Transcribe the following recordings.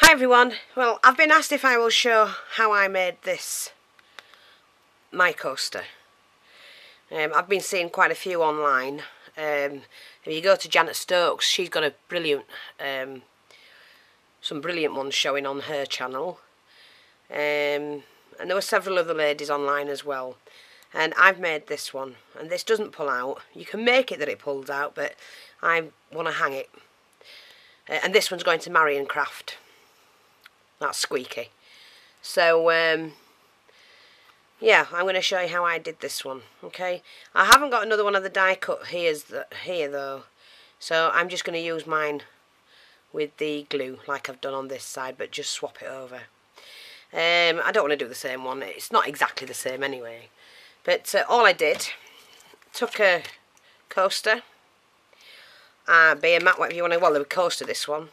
Hi everyone, well I've been asked if I will show how I made this my coaster. I've been seeing quite a few online. If you go to Janet Stokes, she's got a brilliant, some brilliant ones showing on her channel. And there were several other ladies online as well. And I've made this one, and this doesn't pull out. You can make it that it pulls out, but I want to hang it. And this one's going to Marion Craft. That's squeaky. So, yeah, I'm going to show you how I did this one, okay? I haven't got another one of the die cut here though, so I'm just going to use mine with the glue like I've done on this side, but just swap it over. I don't want to do the same one. It's not exactly the same anyway. But all I did, took a coaster, be a mat, whatever you want to, well, the coaster, this one.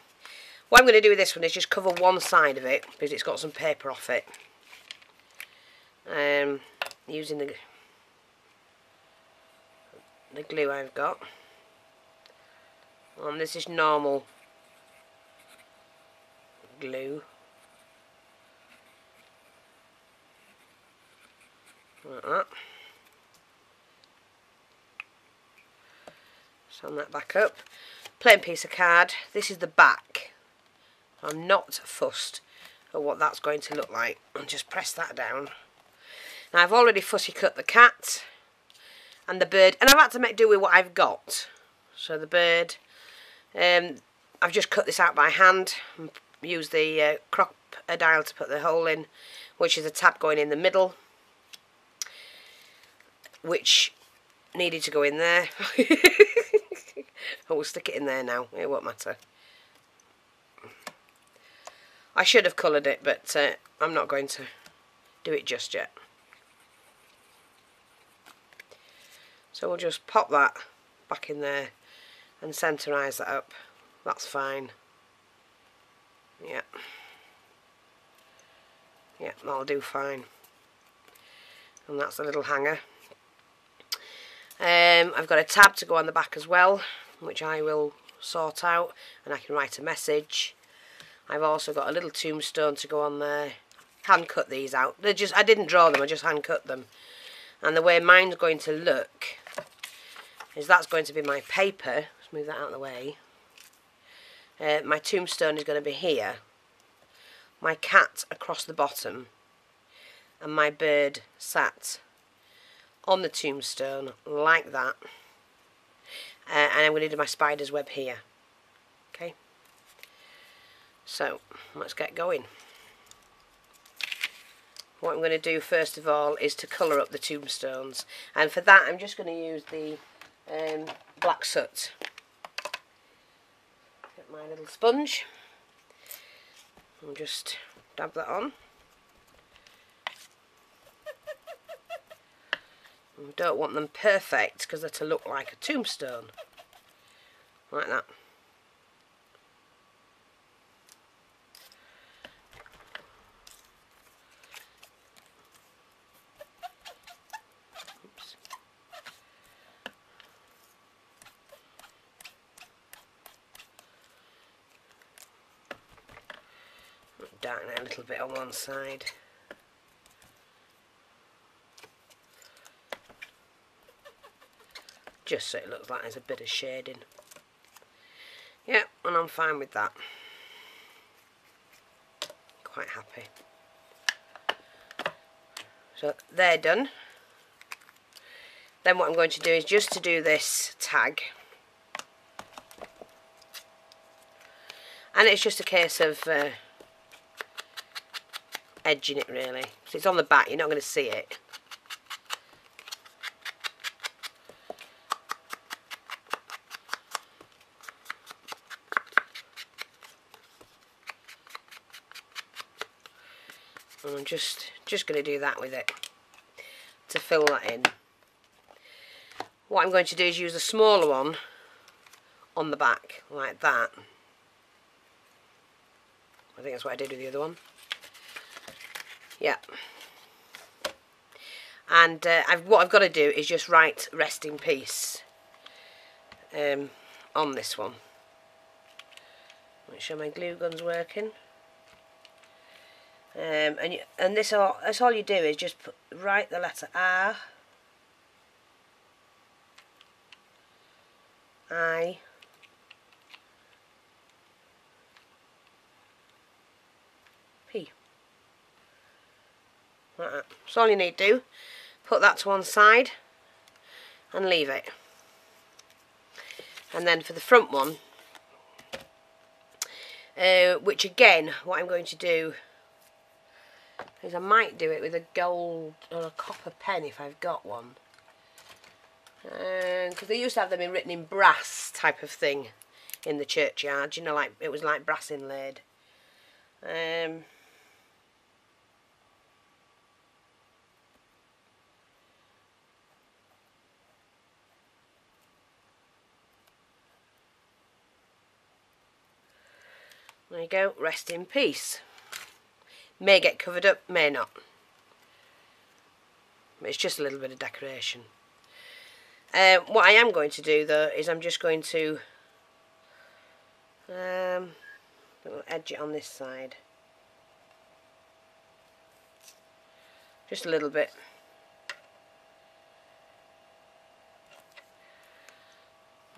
What I'm going to do with this one is just cover one side of it, because it's got some paper off it. Using the glue I've got. And this is normal glue. Like that. Sand that back up. Plain piece of card. This is the back. I'm not fussed at what that's going to look like. I'll just press that down. Now I've already fussy cut the cat and the bird, and I've had to make do with what I've got. So the bird, I've just cut this out by hand and used the crop dial to put the hole in, which is a tab going in the middle, which needed to go in there. I will stick it in there now, it won't matter. I should have coloured it, but I'm not going to do it just yet. So we'll just pop that back in there and centerise that up. That's fine. Yeah. Yeah, that'll do fine. And that's the little hanger. I've got a tab to go on the back as well, which I will sort out, and I can write a message. I've also got a little tombstone to go on there. Hand cut these out. I didn't draw them, I just hand cut them. And the way mine's going to look is that's going to be my paper. Let's move that out of the way. My tombstone is going to be here. My cat across the bottom. And my bird sat on the tombstone like that. And I'm going to do my spider's web here. Okay. So, let's get going. What I'm going to do first of all is to colour up the tombstones. And for that I'm just going to use the black soot. Get my little sponge. And just dab that on. We don't want them perfect because they're to look like a tombstone. Like that. Oops. Darken it a little bit on one side. Just so it looks like there's a bit of shading. Yeah, and I'm fine with that. Quite happy. So they're done. Then what I'm going to do is just to do this tag. And it's just a case of edging it really. So it's on the back, you're not going to see it. And I'm just going to do that with it to fill that in. What I'm going to do is use a smaller one on the back like that. I think that's what I did with the other one. Yeah. And what I've got to do is just write rest in peace on this one. Make sure my glue gun's working. And that's all you do is just write the letter R, I, P. Like that. That's all you need to do. Put that to one side and leave it. And then for the front one, which again, what I'm going to do is I might do it with a gold or a copper pen if I've got one. Because they used to have them written in brass type of thing in the churchyard, you know, like it was like brass inlaid. There you go, rest in peace. May get covered up, may not. It's just a little bit of decoration. What I am going to do though is I'm just going to edge it on this side. Just a little bit.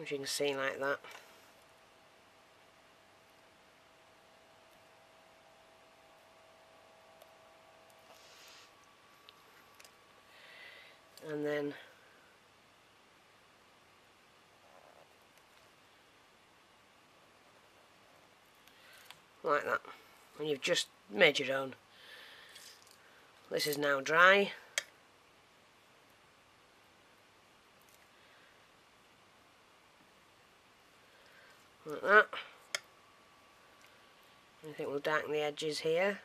As you can see, like that. And then like that. And you've just made your own. This is now dry. Like that. I think we'll darken the edges here.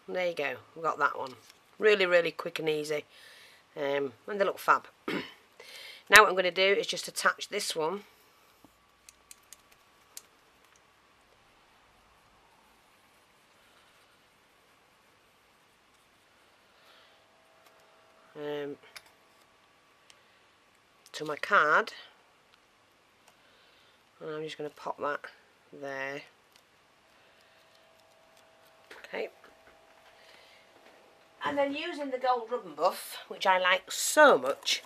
There you go, we've got that one. Really, really quick and easy. And they look fab. Now what I'm going to do is just attach this one to my card. And I'm just going to pop that there. Okay. And then using the gold rub and buff, which I like so much,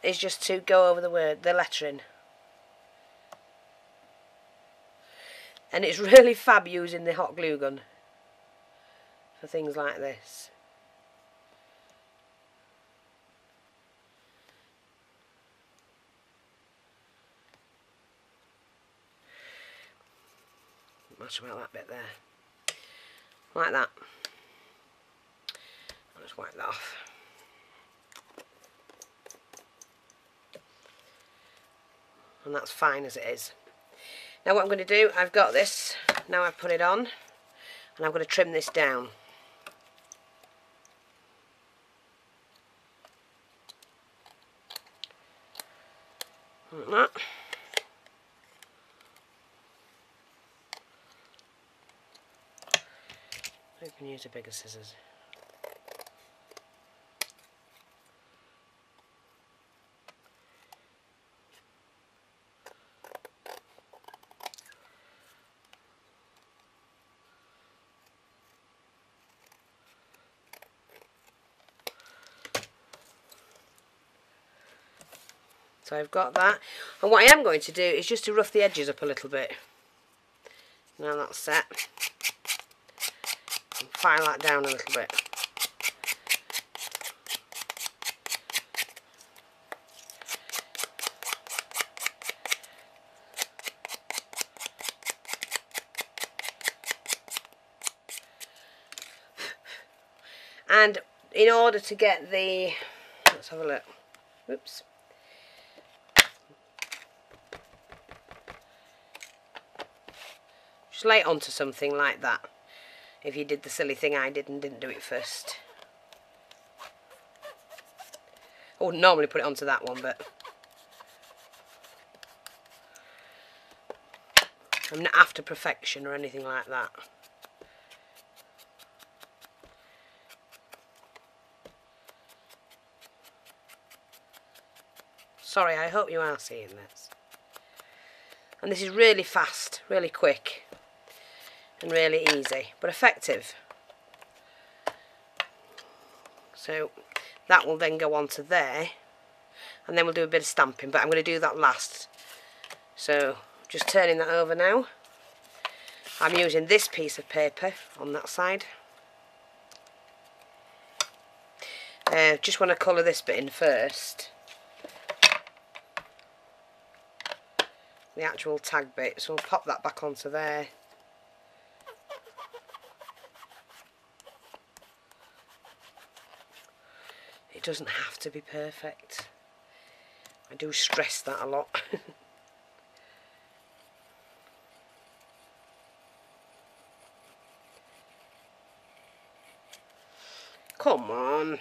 is just to go over the lettering. And it's really fab using the hot glue gun for things like this. Much about that bit there. Like that. I'll just wipe that off. And that's fine as it is. Now what I'm going to do, I've got this, now I've put it on, and I'm going to trim this down. Like that. You can use a bigger scissors. So I've got that, and what I am going to do is just to rough the edges up a little bit. Now that's set. And file that down a little bit. And in order to get the, let's have a look. Oops. Just lay it onto something like that. If you did the silly thing I did and didn't do it first. I wouldn't normally put it onto that one, but I'm not after perfection or anything like that. Sorry, I hope you are seeing this. And this is really fast, really quick, and really easy, but effective. So that will then go on to there, and then we'll do a bit of stamping, but I'm going to do that last. So just turning that over now. I'm using this piece of paper on that side. Just want to colour this bit in first. The actual tag bit, so we'll pop that back onto there. It doesn't have to be perfect. I do stress that a lot. Come on.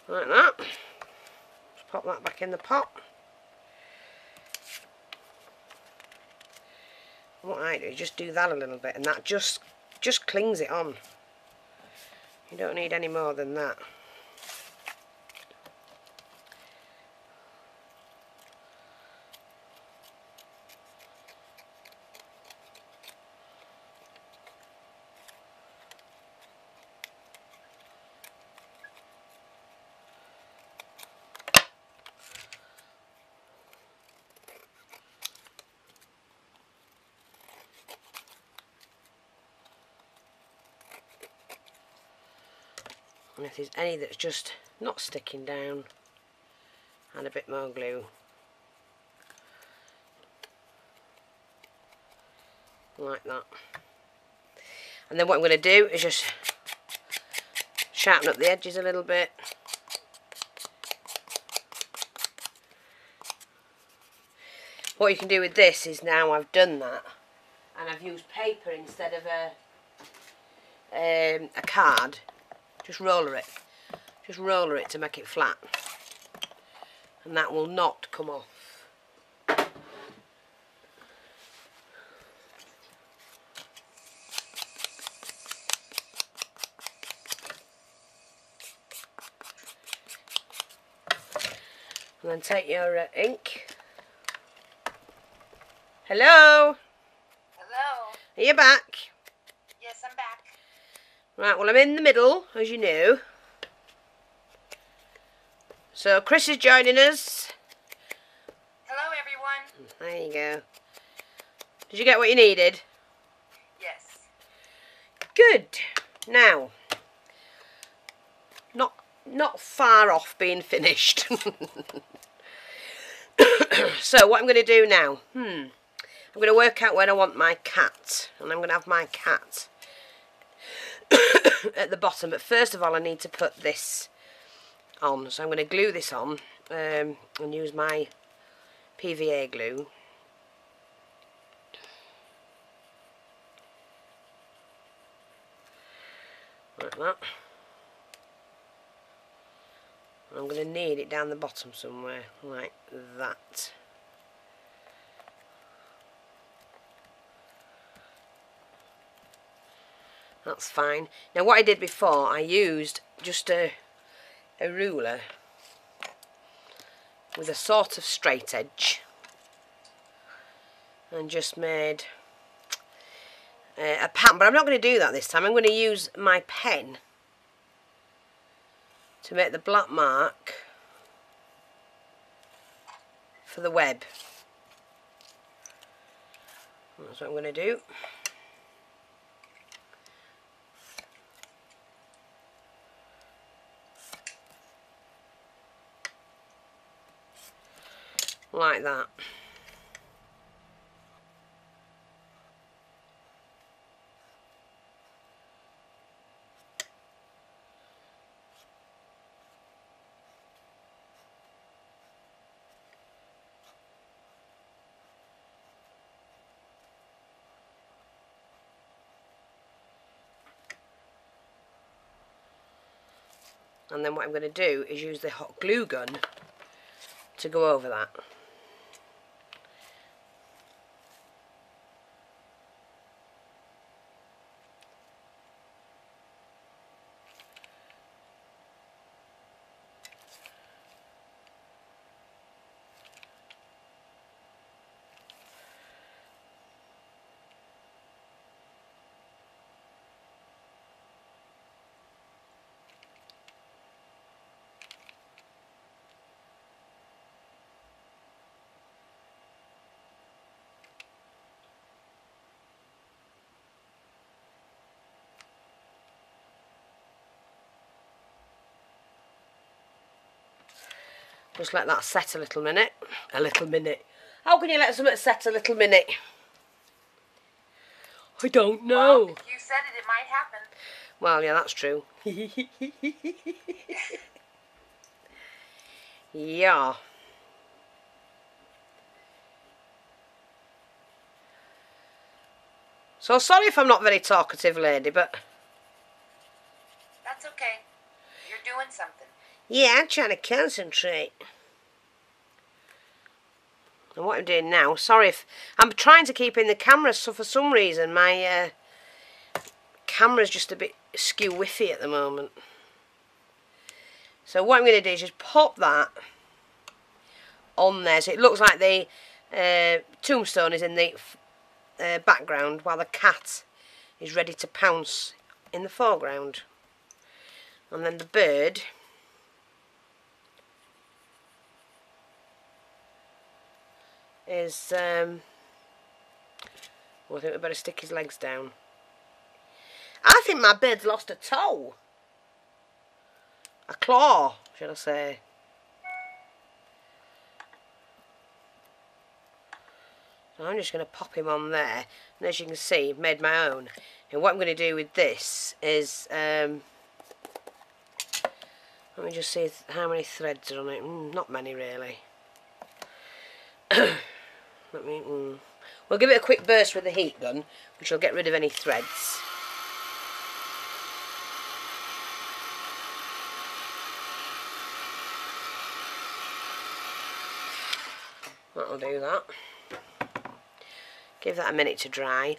Like that. Just pop that back in the pot. What I do is just do that a little bit, and that just clings it on. You don't need any more than that. And if there's any that's just not sticking down, add a bit more glue. Like that. And then what I'm going to do is just sharpen up the edges a little bit. What you can do with this is, now I've done that, and I've used paper instead of a card, just roller it. Just roller it to make it flat. And that will not come off. And then take your ink. Hello? Hello? Are you back? Yes, I'm back. Right, well I'm in the middle, as you know. So Chris is joining us. Hello, everyone. There you go. Did you get what you needed? Yes. Good. Now, not far off being finished. So what I'm going to do now, I'm going to work out where I want my cat, and I'm going to have my cat at the bottom. But first of all, I need to put this on, so I'm going to glue this on and use my PVA glue. Like that. I'm going to knead it down the bottom somewhere, like that. That's fine. Now what I did before, I used just a ruler with a sort of straight edge and just made a pattern, but I'm not going to do that this time. I'm going to use my pen to make the black mark for the web. That's what I'm going to do. Like that. And then what I'm going to do is use the hot glue gun to go over that. Just let that set a little minute. A little minute. How can you let something set a little minute? I don't know. Well, if you said it, it might happen. Well, yeah, that's true. Yeah. So sorry if I'm not very talkative, lady, but... That's okay. You're doing something. Yeah, I'm trying to concentrate. And what I'm doing now, sorry if... I'm trying to keep in the camera, so for some reason my camera's just a bit skew-whiffy at the moment. So what I'm going to do is just pop that on there, so it looks like the tombstone is in the background while the cat is ready to pounce in the foreground. And then the bird is well, I think we better stick his legs down. I think my bird's lost a toe. A claw, should I say. So I'm just going to pop him on there, and as you can see, I've made my own. And what I'm going to do with this is, let me just see how many threads are on it. Not many really. We'll give it a quick burst with the heat gun, which will get rid of any threads. That'll do that. Give that a minute to dry.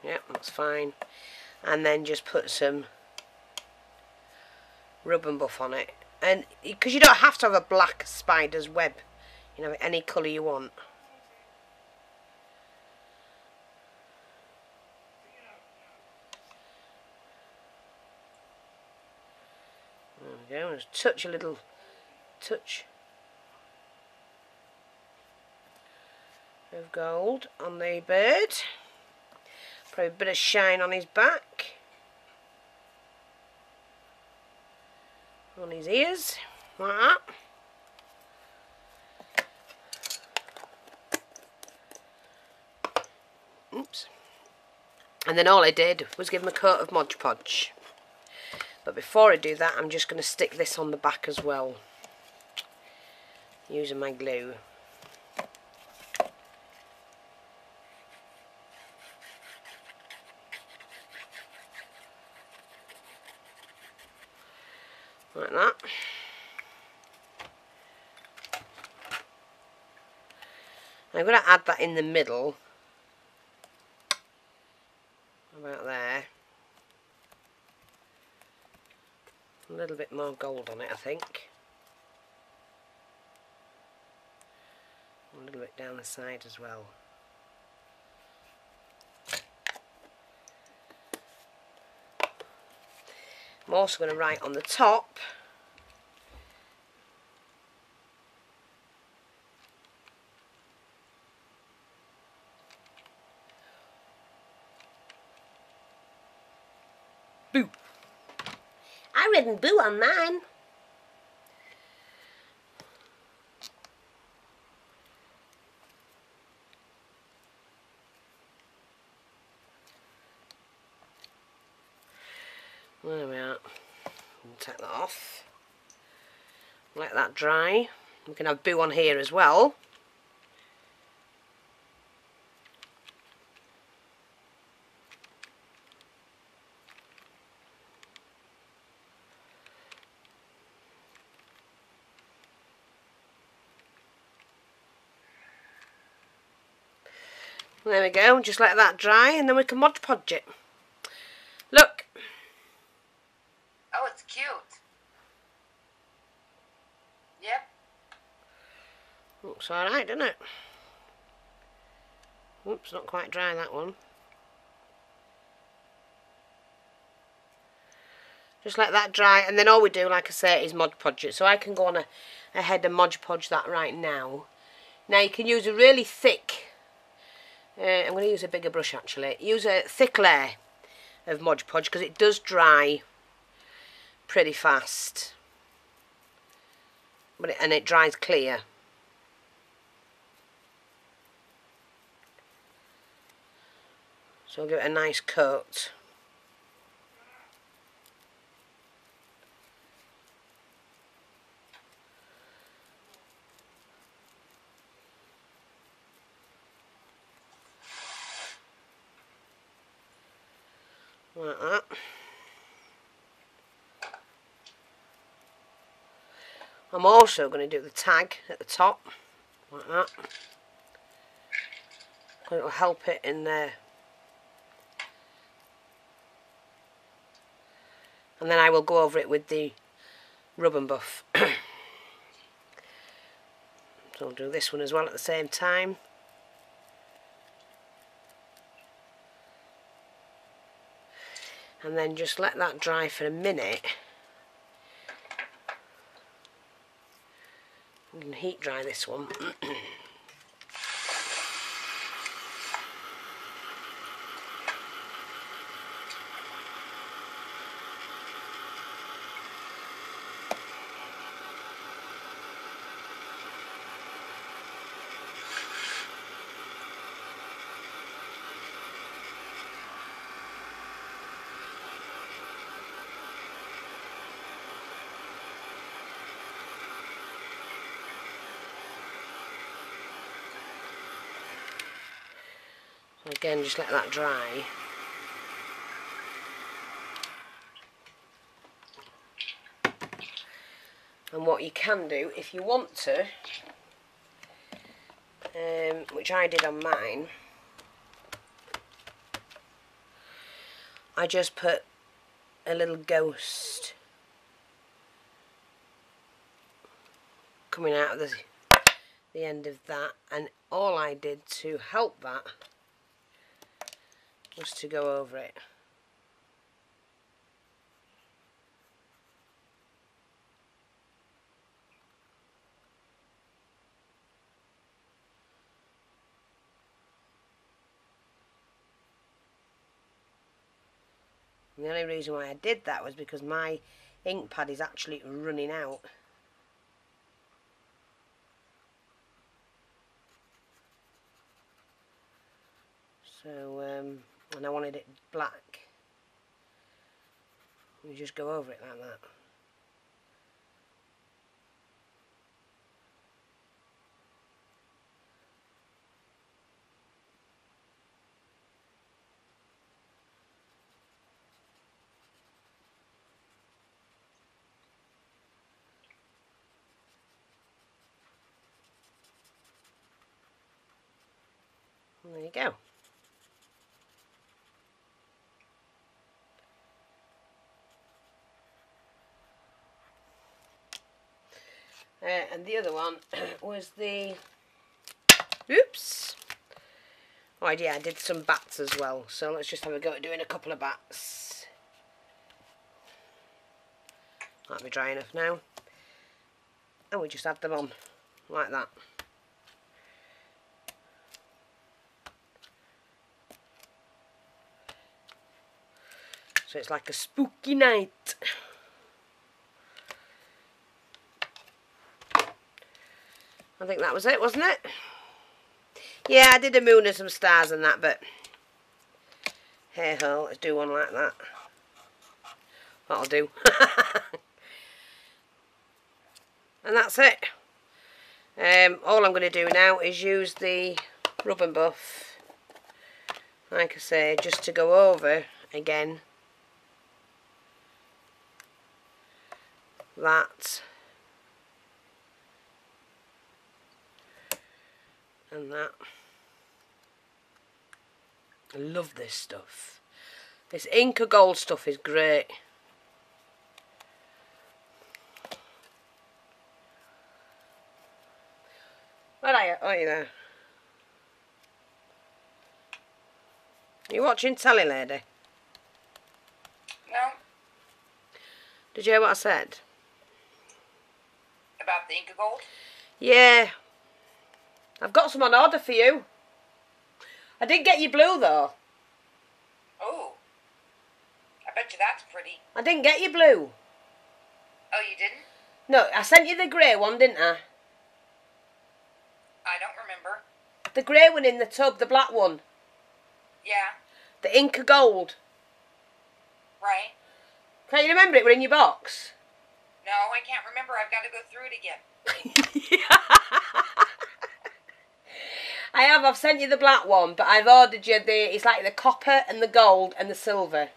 Yep, that's fine. And then just put some rub and buff on it. And because you don't have to have a black spider's web, you know, any colour you want. There we go. Just touch a little touch of gold on the bird. Probably a bit of shine on his back. On his ears, like that. Oops. And then all I did was give him a coat of Mod Podge. But before I do that, I'm just going to stick this on the back as well, using my glue. Like that. I'm going to add that in the middle, about there. A little bit more gold on it, I think. A little bit down the side as well. I'm also going to write on the top boo. I written boo on mine. There we are. We'll take that off. Let that dry. We can have boo on here as well. There we go, just let that dry and then we can Mod Podge it. Look. Oh, it's cute. Yep. Looks alright, doesn't it? Oops, not quite dry, that one. Just let that dry, and then all we do, like I say, is Mod Podge it. So I can go on ahead and Mod Podge that right now. Now you can use a really thick, I'm going to use a bigger brush actually. Use a thick layer of Mod Podge because it does dry pretty fast. And it dries clear. So I'll give it a nice coat. Like that. I'm also going to do the tag at the top, like that. Because it will help it in there. And then I will go over it with the rub and buff. So I'll do this one as well at the same time. And then just let that dry for a minute. You can heat dry this one. So again, just let that dry. And what you can do, if you want to, which I did on mine, I just put a little ghost coming out of the end of that, and all I did to help that was to go over it. And the only reason why I did that was because my ink pad is actually running out. So, and I wanted it black. You just go over it like that. And there you go. And the other one was the, oops, oh yeah, I did some bats as well, so let's just have a go at doing a couple of bats. That'll be dry enough now, and we just add them on like that. So it's like a spooky night. I think that was it, wasn't it? Yeah, I did a moon and some stars and that, but hey ho, let's do one like that. That'll do. And that's it. All I'm going to do now is use the rub and buff, like I say, just to go over again that and that. I love this stuff. This Inca Gold stuff is great. Where are you? Oh, you there? Are you watching telly, lady? No. Did you hear what I said? About the Inca Gold? Yeah. I've got some on order for you. I did get you blue, though. Oh. I bet you that's pretty. I didn't get you blue. Oh, you didn't? No, I sent you the grey one, didn't I? I don't remember. The grey one in the tub, the black one. Yeah. The Inca Gold. Right. Can't you remember it? We're in your box. No, I can't remember. I've got to go through it again. I have. I've sent you the black one, but I've ordered you the... It's like the copper and the gold and the silver.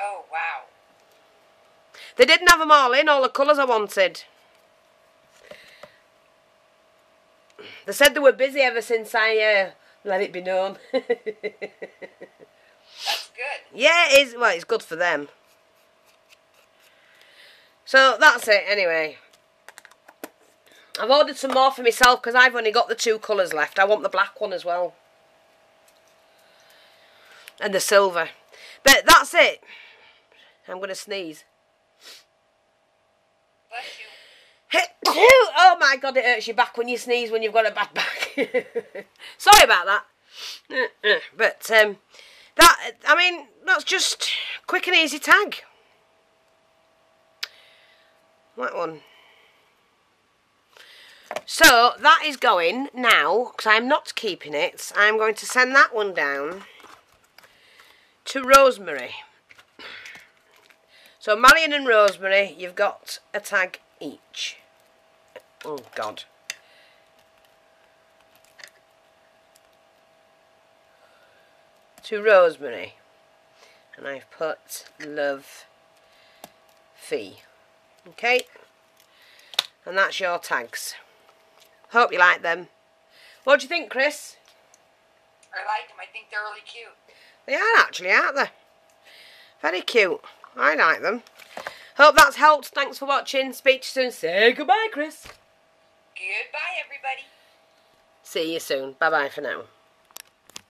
Oh, wow. They didn't have them all in, all the colours I wanted. They said they were busy ever since I let it be known. That's good. Yeah, it is. Well, it's good for them. So, that's it, anyway. I've ordered some more for myself because I've only got the 2 colours left. I want the black one as well. And the silver. But that's it. I'm going to sneeze. Bless you. Oh my God, it hurts your back when you sneeze when you've got a bad back. Sorry about that. But, I mean, that's just quick and easy tag. That one. So, that is going now, because I'm not keeping it. I'm going to send that one down to Rosemary. So, Marion and Rosemary, you've got a tag each. Oh, God. To Rosemary. And I've put love fee. Okay? And that's your tags. Hope you like them. What do you think, Chris? I like them. I think they're really cute. They are actually, aren't they? Very cute. I like them. Hope that's helped. Thanks for watching. Speak to you soon. Say goodbye, Chris. Goodbye, everybody. See you soon. Bye-bye for now.